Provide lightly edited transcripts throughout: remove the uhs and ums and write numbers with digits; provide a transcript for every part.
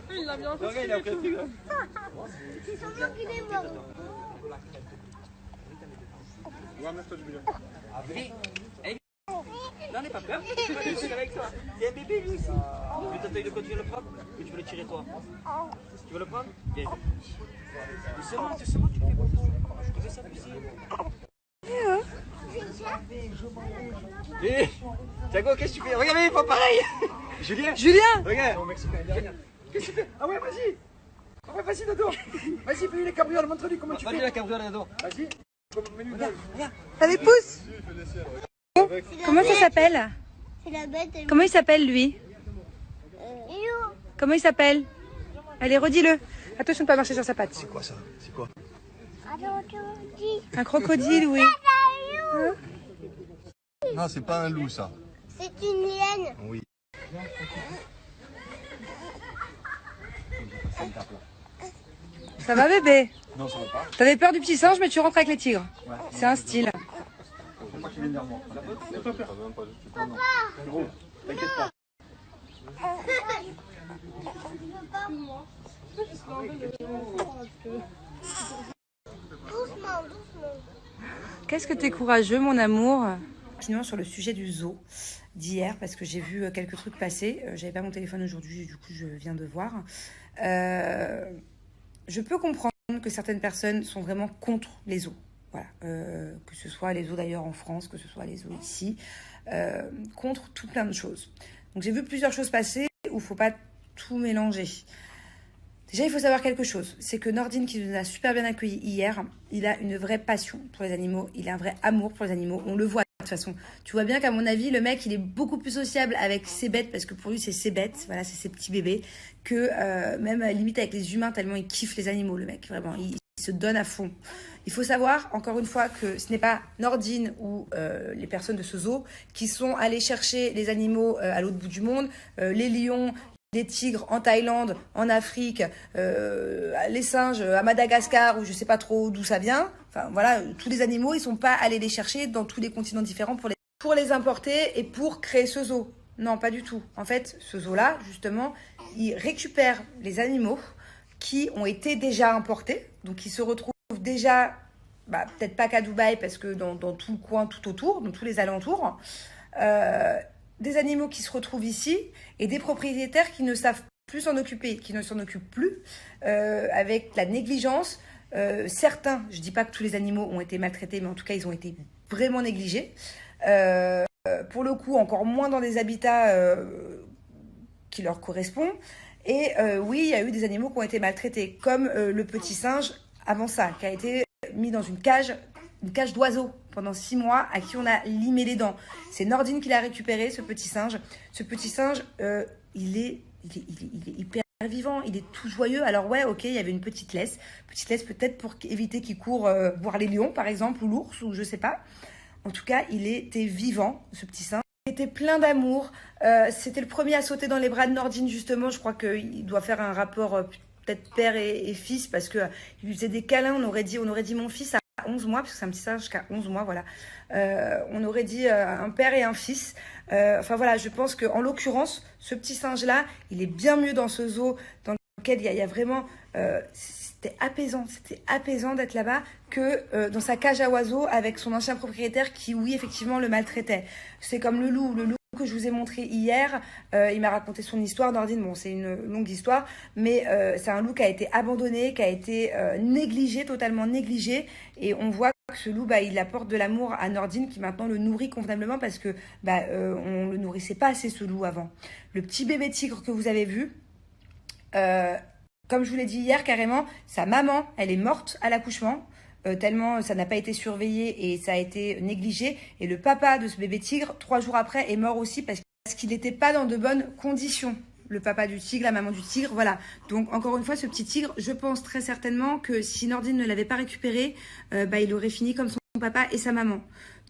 Il l'a mis en Ouais, il a pris un truc là. C'est semblant qu'il est mort. Ouais, merci, Julien. Non, n'aie pas peur. Je vais aller avec toi. C'est un bébé lui aussi. Tu veux t'attaquer de quoi? Tu veux le prendre ou tu veux le tirer toi? Tu veux le prendre? Viens. Doucement, tu fais pas ça. Tu fais ça plus. Hé, Thiago, qu'est-ce que tu fais? Regarde, il pas pareil. Julien. Regarde. Qu'est-ce que tu fais? Ah ouais, vas-y. Ah ouais, vas-y, Dado. Vas-y, fais-lui les cabrioles, montre-lui comment tu fais. Vas-y, la cabriole, Dado. Vas-y. T'as des pouces? Comment ça s'appelle? C'est la bête. Comment il s'appelle lui? Yo. Comment il s'appelle? Allez, redis-le. Attention de ne pas marcher sur sa patte. C'est quoi ça? C'est quoi? Attends, tu dis. Un crocodile, oui. Hein? Non, c'est pas un loup, ça. C'est une hyène. Oui. Ça va, bébé? Non, ça va pas. T'avais peur du petit singe, mais tu rentres avec les tigres. C'est un style. Faut pas qu'il vienne vers moi. N'aie pas peur. Gros, t'inquiète pas. Doucement, doucement. Qu'est-ce que t'es courageux, mon amour. Continuons sur le sujet du zoo d'hier, parce que j'ai vu quelques trucs passer. J'avais pas mon téléphone aujourd'hui, du coup je viens de voir. Je peux comprendre que certaines personnes sont vraiment contre les zoos. Voilà, que ce soit les zoos d'ailleurs en France, que ce soit les zoos ici, contre tout plein de choses. Donc j'ai vu plusieurs choses passer où il faut pas tout mélanger. Déjà, il faut savoir quelque chose, c'est que Nordine, qui nous a super bien accueillis hier, il a une vraie passion pour les animaux, il a un vrai amour pour les animaux, on le voit de toute façon. Tu vois bien qu'à mon avis, le mec, il est beaucoup plus sociable avec ses bêtes, parce que pour lui, c'est ses bêtes, voilà, c'est ses petits bébés, que même limite avec les humains, tellement il kiffe les animaux, le mec, vraiment, il se donne à fond. Il faut savoir, encore une fois, que ce n'est pas Nordine ou les personnes de ce zoo qui sont allés chercher les animaux à l'autre bout du monde, les lions, les tigres en Thaïlande, en Afrique, les singes à Madagascar, ou je sais pas trop d'où ça vient. Enfin voilà, tous les animaux, ils sont pas allés les chercher dans tous les continents différents pour les importer et pour créer ce zoo. Non, pas du tout. En fait, ce zoo-là, justement, il récupère les animaux qui ont été déjà importés, donc ils se retrouvent déjà, peut-être pas qu'à Dubaï, parce que dans tout le coin, tout autour, dans tous les alentours, des animaux qui se retrouvent ici et des propriétaires qui ne savent plus s'en occuper, qui ne s'en occupent plus, avec la négligence. Certains, je dis pas que tous les animaux ont été maltraités, mais en tout cas, ils ont été vraiment négligés. Pour le coup, encore moins dans des habitats qui leur correspondent. Et oui, il y a eu des animaux qui ont été maltraités, comme le petit singe avant ça, qui a été mis dans une cage d'oiseaux pendant 6 mois, à qui on a limé les dents. C'est Nordine qui l'a récupéré, ce petit singe. Ce petit singe, il est hyper vivant, il est tout joyeux. Alors ouais, ok, il y avait une petite laisse peut-être pour éviter qu'il court voir les lions, par exemple, ou l'ours, ou je sais pas. En tout cas, il était vivant, ce petit singe. Il était plein d'amour. C'était le premier à sauter dans les bras de Nordine, justement. Je crois qu'il doit faire un rapport peut-être père et fils, parce que il lui faisait des câlins. On aurait dit mon fils à 11 mois, parce que c'est un petit singe jusqu'à 11 mois, voilà. On aurait dit un père et un fils. Enfin voilà, je pense qu'en l'occurrence, ce petit singe-là, il est bien mieux dans ce zoo dans lequel il y a vraiment... c'était apaisant d'être là-bas que dans sa cage à oiseaux avec son ancien propriétaire qui, oui, effectivement, le maltraitait. C'est comme le loup que je vous ai montré hier. Il m'a raconté son histoire, Nordine. Bon, c'est une longue histoire, mais c'est un loup qui a été abandonné, qui a été négligé, totalement négligé. Et on voit que ce loup, il apporte de l'amour à Nordine, qui maintenant le nourrit convenablement, parce que on le nourrissait pas assez, ce loup, avant. Le petit bébé tigre que vous avez vu, comme je vous l'ai dit hier, carrément, sa maman, elle est morte à l'accouchement, tellement ça n'a pas été surveillé et ça a été négligé. Et le papa de ce bébé tigre, 3 jours après, est mort aussi parce qu'il n'était pas dans de bonnes conditions. Le papa du tigre, la maman du tigre, voilà. Donc, encore une fois, ce petit tigre, je pense très certainement que si Nordine ne l'avait pas récupéré, il aurait fini comme son papa et sa maman.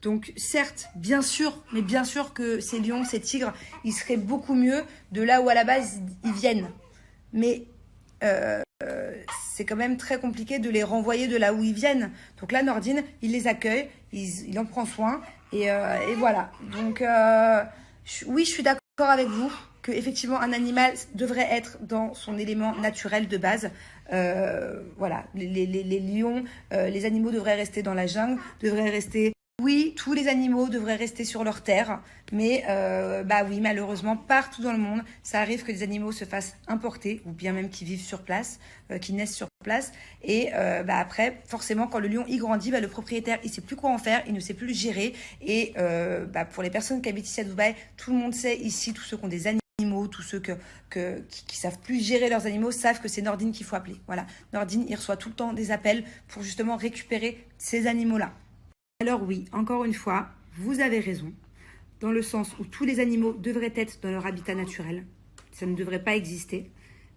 Donc, certes, bien sûr, mais bien sûr que ces lions, ces tigres, ils seraient beaucoup mieux de là où à la base ils viennent. Mais c'est quand même très compliqué de les renvoyer de là où ils viennent. Donc là, Nordine, il les accueille, il en prend soin, et voilà. Donc oui, je suis d'accord avec vous que effectivement un animal devrait être dans son élément naturel de base. Voilà, les lions, les animaux devraient rester dans la jungle, devraient rester... Oui, tous les animaux devraient rester sur leur terre, mais bah oui, malheureusement, partout dans le monde, ça arrive que des animaux se fassent importer, ou bien même qu'ils vivent sur place, qu'ils naissent sur place. Et bah après, forcément, quand le lion y grandit, bah, le propriétaire, il sait plus quoi en faire, il ne sait plus le gérer. Et bah, pour les personnes qui habitent ici à Dubaï, tout le monde sait ici, tous ceux qui ont des animaux, tous ceux qui savent plus gérer leurs animaux savent que c'est Nordine qu'il faut appeler. Voilà, Nordine, il reçoit tout le temps des appels pour justement récupérer ces animaux-là. Alors oui, encore une fois, vous avez raison, dans le sens où tous les animaux devraient être dans leur habitat naturel. Ça ne devrait pas exister.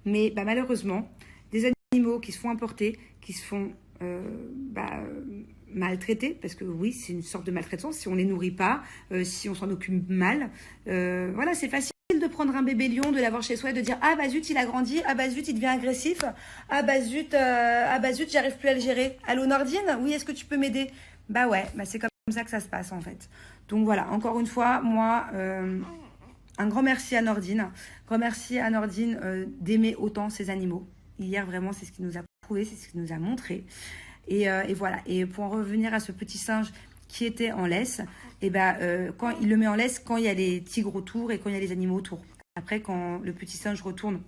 Mais bah, malheureusement, des animaux qui se font importer, qui se font maltraités, parce que oui, c'est une sorte de maltraitance, si on ne les nourrit pas, si on s'en occupe mal. Voilà, c'est facile de prendre un bébé lion, de l'avoir chez soi et de dire « Ah bah zut, il a grandi, ah bah zut, il devient agressif, ah bah zut, j'arrive plus à le gérer. Allô Nordine, oui, est-ce que tu peux m'aider ?» Bah ouais, bah c'est comme ça que ça se passe en fait. Donc voilà, encore une fois, moi, un grand merci à Nordine. Grand merci à Nordine d'aimer autant ses animaux. Hier, vraiment, c'est ce qu'il nous a prouvé, c'est ce qu'il nous a montré. Et voilà, et pour en revenir à ce petit singe qui était en laisse, et bah, quand il le met en laisse, quand il y a les tigres autour et quand il y a les animaux autour. Après, quand le petit singe retourne,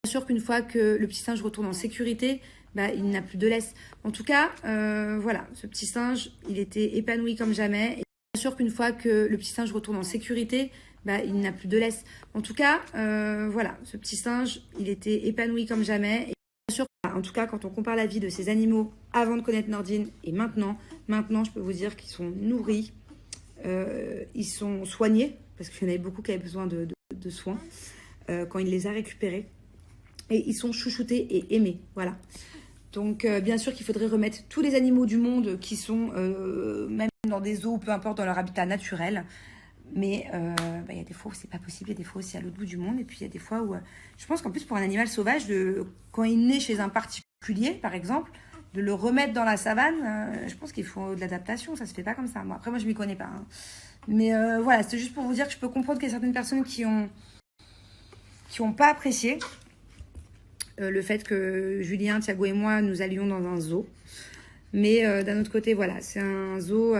bien sûr qu'une fois que le petit singe retourne en sécurité, bah, il n'a plus de laisse. En tout cas, voilà, ce petit singe, il était épanoui comme jamais. Et bien sûr qu'une fois que le petit singe retourne en sécurité, bah, il n'a plus de laisse. En tout cas, voilà, ce petit singe, il était épanoui comme jamais. Et bien sûr, en tout cas, quand on compare la vie de ces animaux avant de connaître Nordine et maintenant, je peux vous dire qu'ils sont nourris, ils sont soignés, parce qu'il y en avait beaucoup qui avaient besoin de soins, quand il les a récupérés. Et ils sont chouchoutés et aimés, voilà. Donc, bien sûr qu'il faudrait remettre tous les animaux du monde qui sont, même dans des zoos, peu importe, dans leur habitat naturel. Mais y a des fois où c'est pas possible, il y a des fois aussi à l'autre bout du monde. Et puis, il y a des fois où... je pense qu'en plus, pour un animal sauvage, quand il naît chez un particulier, par exemple, de le remettre dans la savane, je pense qu'il faut de l'adaptation. Ça se fait pas comme ça. Bon, après, moi, je m'y connais pas. Hein. Mais voilà, c'était juste pour vous dire que je peux comprendre qu'il y a certaines personnes qui ont pas apprécié le fait que Julien, Thiago et moi, nous allions dans un zoo. Mais d'un autre côté, voilà, c'est un zoo...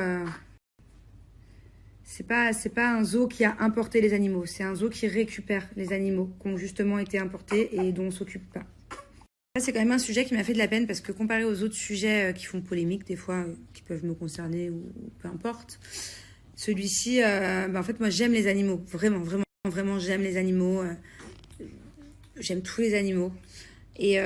c'est pas un zoo qui a importé les animaux. C'est un zoo qui récupère les animaux qui ont justement été importés et dont on ne s'occupe pas. Ça, c'est quand même un sujet qui m'a fait de la peine parce que comparé aux autres sujets qui font polémique, des fois, qui peuvent me concerner ou peu importe, celui-ci, en fait, moi, j'aime les animaux. Vraiment, vraiment, vraiment, j'aime les animaux. J'aime tous les animaux. Et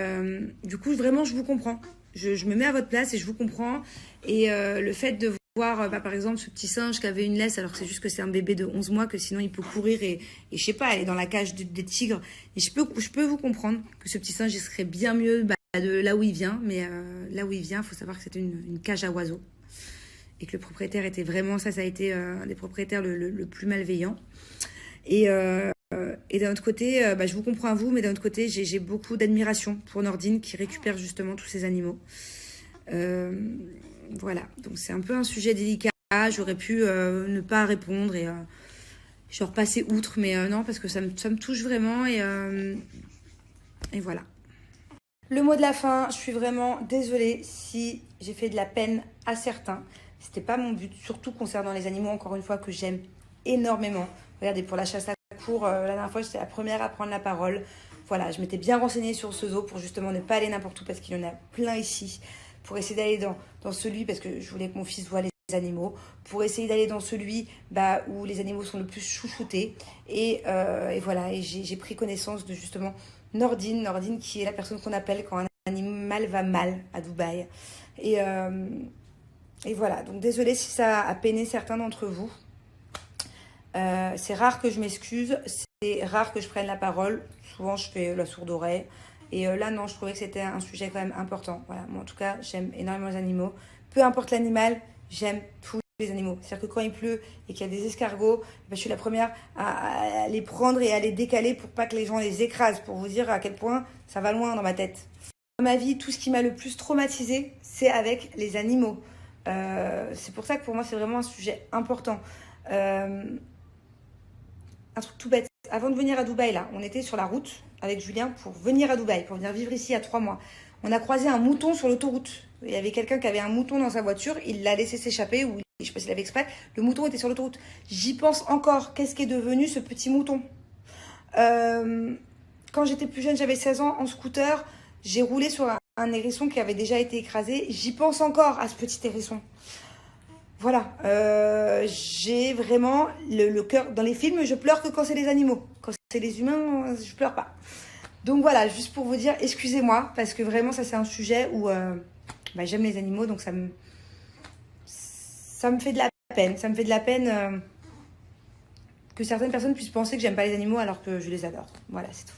du coup, vraiment, je vous comprends. Je me mets à votre place et je vous comprends. Et le fait de voir, par exemple, ce petit singe qui avait une laisse, alors que c'est juste que c'est un bébé de 11 mois, que sinon il peut courir et je sais pas, aller dans la cage des tigres. Et je peux vous comprendre que ce petit singe, il serait bien mieux de là où il vient. Mais là où il vient, il faut savoir que c'était une cage à oiseaux. Et que le propriétaire était vraiment, ça a été un des propriétaires le plus malveillant. Et d'un autre côté, je vous comprends à vous, mais d'un autre côté, j'ai beaucoup d'admiration pour Nordine qui récupère justement tous ces animaux. Voilà, donc c'est un peu un sujet délicat. J'aurais pu ne pas répondre et genre passer outre, mais non, parce que ça me touche vraiment et voilà. Le mot de la fin, je suis vraiment désolée si j'ai fait de la peine à certains. C'était pas mon but, surtout concernant les animaux, encore une fois, que j'aime énormément. Regardez, pour la chasse à courre, la dernière fois, j'étais la première à prendre la parole. Voilà, je m'étais bien renseignée sur ce zoo pour justement ne pas aller n'importe où parce qu'il y en a plein ici. Pour essayer d'aller dans celui, parce que je voulais que mon fils voie les animaux. Pour essayer d'aller dans celui où les animaux sont le plus chouchoutés. Et voilà, et j'ai pris connaissance de justement Nordine qui est la personne qu'on appelle quand un animal va mal à Dubaï. Et voilà, donc désolée si ça a peiné certains d'entre vous. C'est rare que je m'excuse, c'est rare que je prenne la parole. Souvent, je fais la sourde oreille. Et là, non, je trouvais que c'était un sujet quand même important. Voilà, moi, en tout cas, j'aime énormément les animaux. Peu importe l'animal, j'aime tous les animaux. C'est-à-dire que quand il pleut et qu'il y a des escargots, ben, je suis la première à les prendre et à les décaler pour pas que les gens les écrasent, pour vous dire à quel point ça va loin dans ma tête. Dans ma vie, tout ce qui m'a le plus traumatisée, c'est avec les animaux. C'est pour ça que pour moi, c'est vraiment un sujet important. Un truc tout bête. Avant de venir à Dubaï, là, on était sur la route avec Julien pour venir à Dubaï, pour venir vivre ici à 3 mois. On a croisé un mouton sur l'autoroute. Il y avait quelqu'un qui avait un mouton dans sa voiture, il l'a laissé s'échapper, ou je sais pas s'il avait exprès, le mouton était sur l'autoroute. J'y pense encore, qu'est-ce qui est devenu ce petit mouton? Quand j'étais plus jeune, j'avais 16 ans, en scooter, j'ai roulé sur un hérisson qui avait déjà été écrasé. J'y pense encore à ce petit hérisson. Voilà, j'ai vraiment le cœur... Dans les films, je pleure que quand c'est les animaux. Quand c'est les humains, je pleure pas. Donc voilà, juste pour vous dire, excusez-moi, parce que vraiment, ça c'est un sujet où j'aime les animaux, donc ça me fait de la peine. Ça me fait de la peine que certaines personnes puissent penser que j'aime pas les animaux alors que je les adore. Voilà, c'est tout.